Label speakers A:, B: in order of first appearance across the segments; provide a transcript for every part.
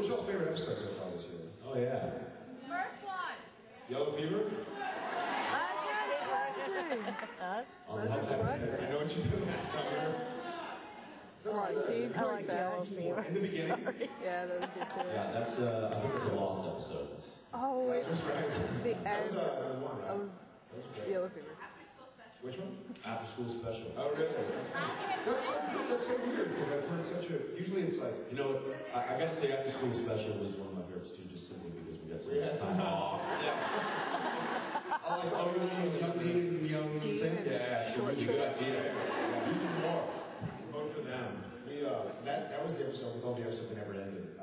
A: What's y'all's favorite episode so far this year?
B: Oh, yeah.
C: First one.
A: Yellow Fever? I know what you did last summer.
D: Right, dude. I like Yellow Fever.
A: In the beginning?
D: Yeah, that was good too.
B: Yeah, that's, I think it's a lost episode.
D: Oh,
A: That's right.
D: the end
A: one, right?
D: of Yellow Fever.
A: Which one?
B: After School Special.
A: Oh, really? That's so weird, because I've heard such a... Usually it's like...
B: You know what? I gotta say, After School Special was one of my favorites too, just simply because we got so much time off.
A: Yeah. I like,
B: Oh, you young Dean and young Sam? Yeah, absolutely. Good idea. Yeah, do some more.
A: Vote for them. We that was the episode. We called the episode that never ended.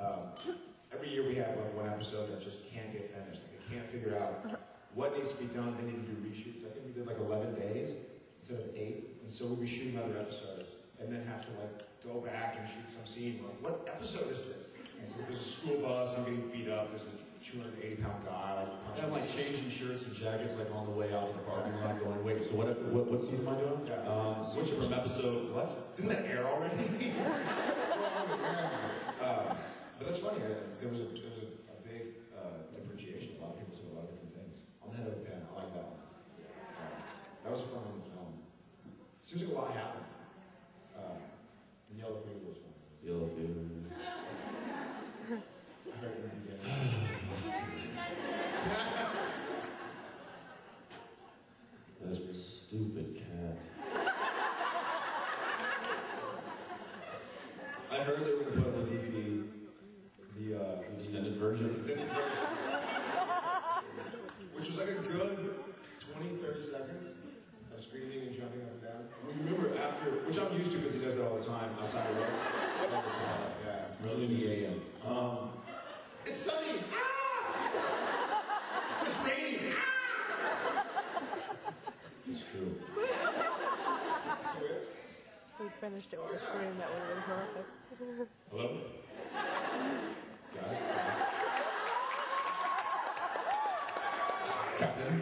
A: Every year we have like one episode that just can't get finished. Like, they can't figure out what needs to be done. They need to do reshoots. I think we did like 11 days instead of 8, and so we'll be shooting other episodes, and then have to like go back and shoot some scene. Like, what episode is this? And so there's a school bus. I'm getting beat up. There's this 280-pound guy.
B: And I'm like changing shirts and jackets like on the way out to the parking lot going, wait, so what season am I doing?
A: Yeah.
B: Switching from episode, what?
A: Didn't that air already? But that's funny. There was a big differentiation. A lot of people said a lot of different things. On the head of a pin. I like that one. That was a fun one to film. Seems like a lot happened. And Yellow Fever was fun.
B: Yellow Fever.
A: I heard it in the beginning.
C: Jared and Jensen.
B: That stupid cat. I heard they were going to put on the DVD the extended version.
A: Which was like a good 20-30 seconds of screaming and jumping up and down.
B: We remember after,
A: Which I'm used to because he does that all the time outside of work. Yeah.
B: early in the AM.
A: It's sunny! Ah! It's raining! Ah!
B: It's true.
D: We finished it with a scream that would have been perfect.
B: Hello? Guys? Captain?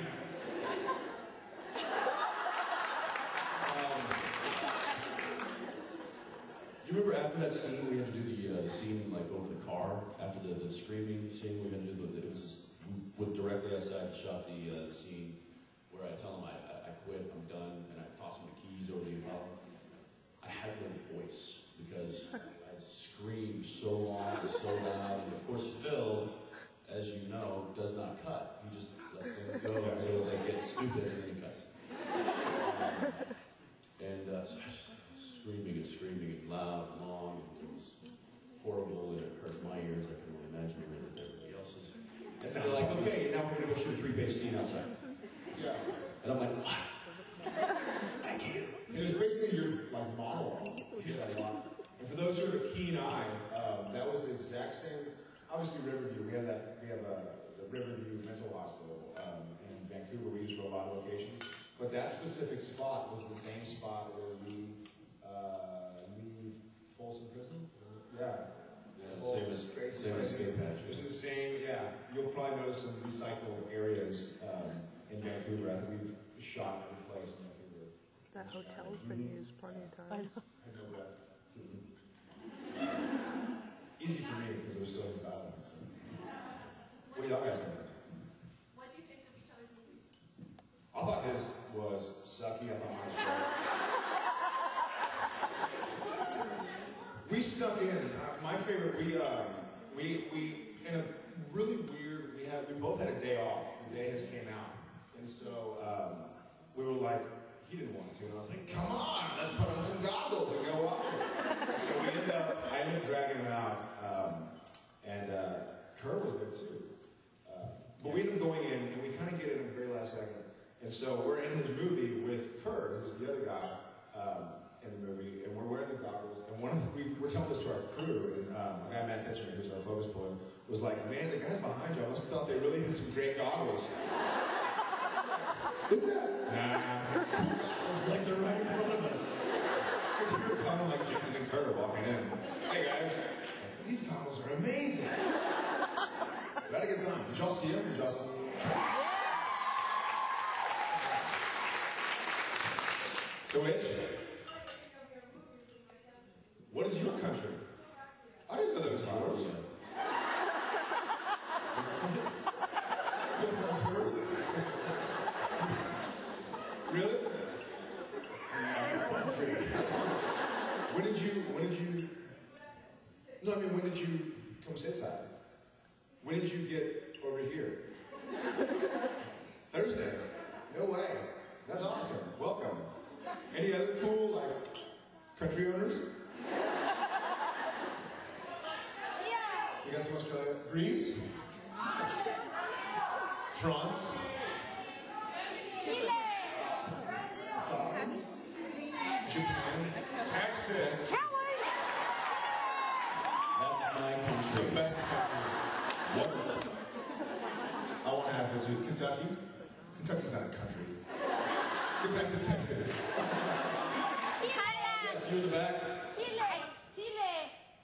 B: You remember after that scene, we had to do the scene like over the car, after the screaming scene, we had to do it was just, with directly outside shot the scene where I tell him I quit, I'm done, and I toss him the keys over the umbrella. I had no voice because I screamed so long and so loud, and of course Phil, as you know, does not cut. He just lets things go until they get stupid and then he cuts. So I was screaming and loud and long, and it was horrible, and it hurt my ears. I can only imagine it hurt everybody else's. And so they're like, okay, now we're going to go shoot a 3-page scene outside.
A: Yeah.
B: And I'm like, what? Thank you.
A: It was basically your like monologue. And for those who have a keen eye, that was the exact same. Obviously, Riverview. We have the Riverview Mental Hospital in Vancouver. We use for a lot of locations, but that specific spot was the same spot where we leave Folsom Prison. Yeah.
B: Yeah, same escape hatch.
A: It's the same. Yeah, you'll probably notice some recycled areas in Vancouver. I think we've shot and replaced in Vancouver.
D: That hotel's been used plenty of times.
A: I know that. Easy for me because it was still in dialogue. So. What do y'all guys think?
C: What do you think of each other's movies?
A: I thought his was sucky. I thought mine was great. We snuck in. My favorite. We in a really weird. We both had a day off. The day his came out, and so we were like. He didn't want to, and I was like, come on, let's put on some goggles and go watch it. So I ended up dragging him out, and Kerr was there too. But we ended up going in, and we kind of get in at the very last second. And so we're in his movie with Kerr, who's the other guy in the movie, and we're wearing the goggles. And we're telling this to our crew, and my guy Matt Tetchner, who's our focus boy, was like, man, the guys behind you, I must have thought they really had some great goggles. Didn't that? Nah.
B: It's like they're right in front of us.
A: Because we were kind of like Jensen and Carter walking in. Hey guys, these goggles are amazing. We had a good time. Did y'all see them? Did y'all see them? So what is your country? I didn't know that was yours. did you? No, I mean, when did you come stateside? When did you get over here? Thursday. No way. That's awesome. Welcome. Any other cool, like, country owners? You got some Australia? Greece? France? Japan? Texas?
B: That's my country.
A: The best country. What? I want to have it to Kentucky. Kentucky's not a country. Get back to Texas.
B: Yes, you in the back.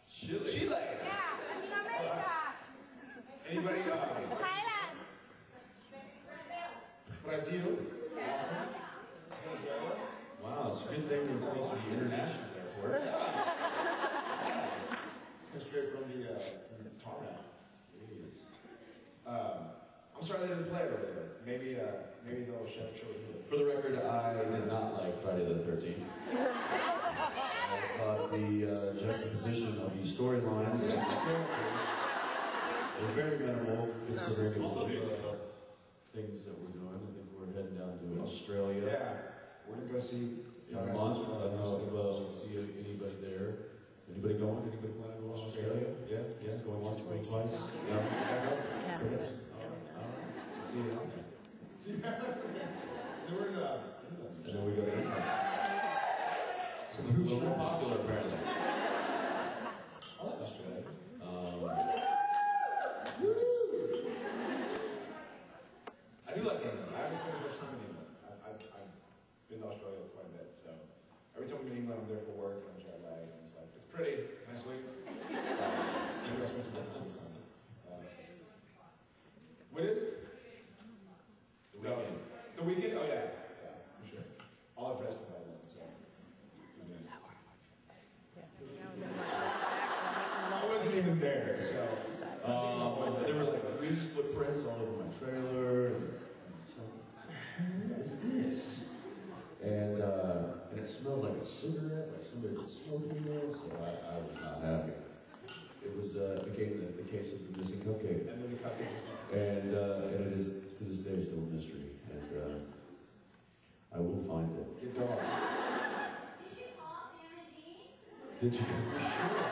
B: Chile.
A: Chile. Anybody? Brazil. Awesome.
B: Wow, it's a good thing we're close to the international airport.
A: Come straight from the tarmac. I'm sorry they didn't play it over there. Maybe they'll show it here.
B: For the record, I did not like Friday the 13th. I thought the juxtaposition of the storylines and the characters were very memorable, considering it was things that we're doing. I think we're heading down to Australia.
A: Yeah, we're gonna go see.
B: In a month. I don't know if we'll see anybody there. Anybody going? Anybody planning to go to Australia? Yeah, going once, going twice. Yeah.
D: Yeah.
B: Yes. See you out there.
A: We're in,
B: And then we go to England.
A: so
B: It's a little more popular, apparently.
A: I like Australia. I do like England. I haven't spent as much time in England. I've been to Australia quite a bit, so every time I'm in England, I'm there for work and I'm jet lagged, and it's like, it's pretty. Can I sleep? Maybe I spent some more time this time. What is it?
B: The weekend.
A: The weekend? Oh, yeah. Yeah, for sure. All I've rested by then, so. I wasn't even there, so.
B: There were like grease footprints all over my trailer. And so, what is this? And it smelled like a cigarette, like somebody was smoking there. So I was not happy. It was became the case of the missing cupcake.
A: And then the cupcake.
B: And it is to this day still a mystery. And I will find it.
A: Get dogs.
C: Did you call Sam and Dean?
B: Did you?
A: Sure.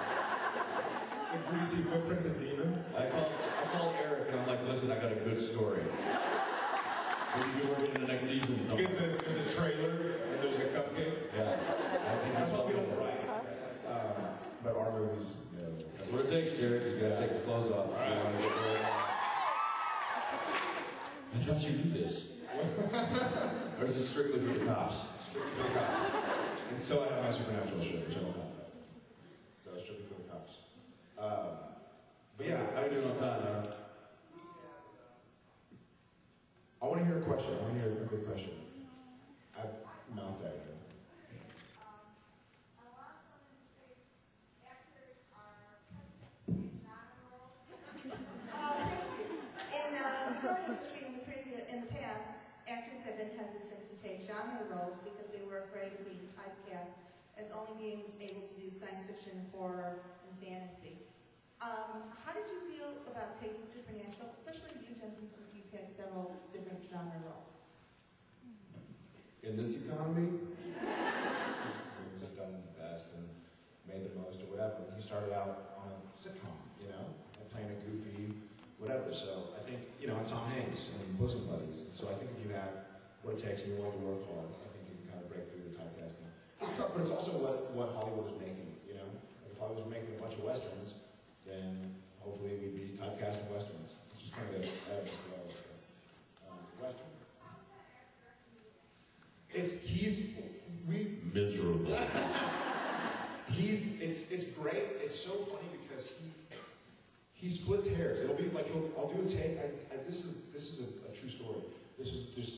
A: The greasy footprints of demon.
B: I called Eric and I'm like, listen, I got a good story. Maybe you're working in the next season or something.
A: There's a trailer and there's a cupcake.
B: Yeah. I think
A: That's
B: that's
A: what we
B: all.
A: don't write. But our movies, you know.
B: That's what it takes, Jared. You gotta take the clothes off.
A: All right.
B: I thought you knew this. Or is it strictly for the cops?
A: Strictly for the cops. And so I have my supernatural show, which I don't have. So it's strictly for the cops. But yeah,
B: How you doing on time, man?
A: I want to hear a question. I want to hear a good question. I mouth diagram.
C: A lot of women's actors are genre roles.
E: Thank you. In film industry in the past, actors have been hesitant to take genre roles because they were afraid of being typecast as only being able to do science fiction, horror, and fantasy. How did you feel about taking supernatural, especially you, Jensen, since you've had several different genre roles?
A: In this economy, movies have done the best and made the most or whatever. He started out on a sitcom, you know, playing a goofy whatever. So I think, you know, and Tom Hanks and Bosom Buddies. So I think if you have what it takes and you're willing to work hard, I think you can kind of break through the typecasting. It's tough, but it's also what Hollywood is making, you know. If Hollywood was making a bunch of westerns, then hopefully we'd be typecast in westerns. It's just kind of the ebb and flow of western.
B: Miserable.
A: It's great. It's so funny because he splits hairs. It'll be like I'll do a take. This is a true story. This is just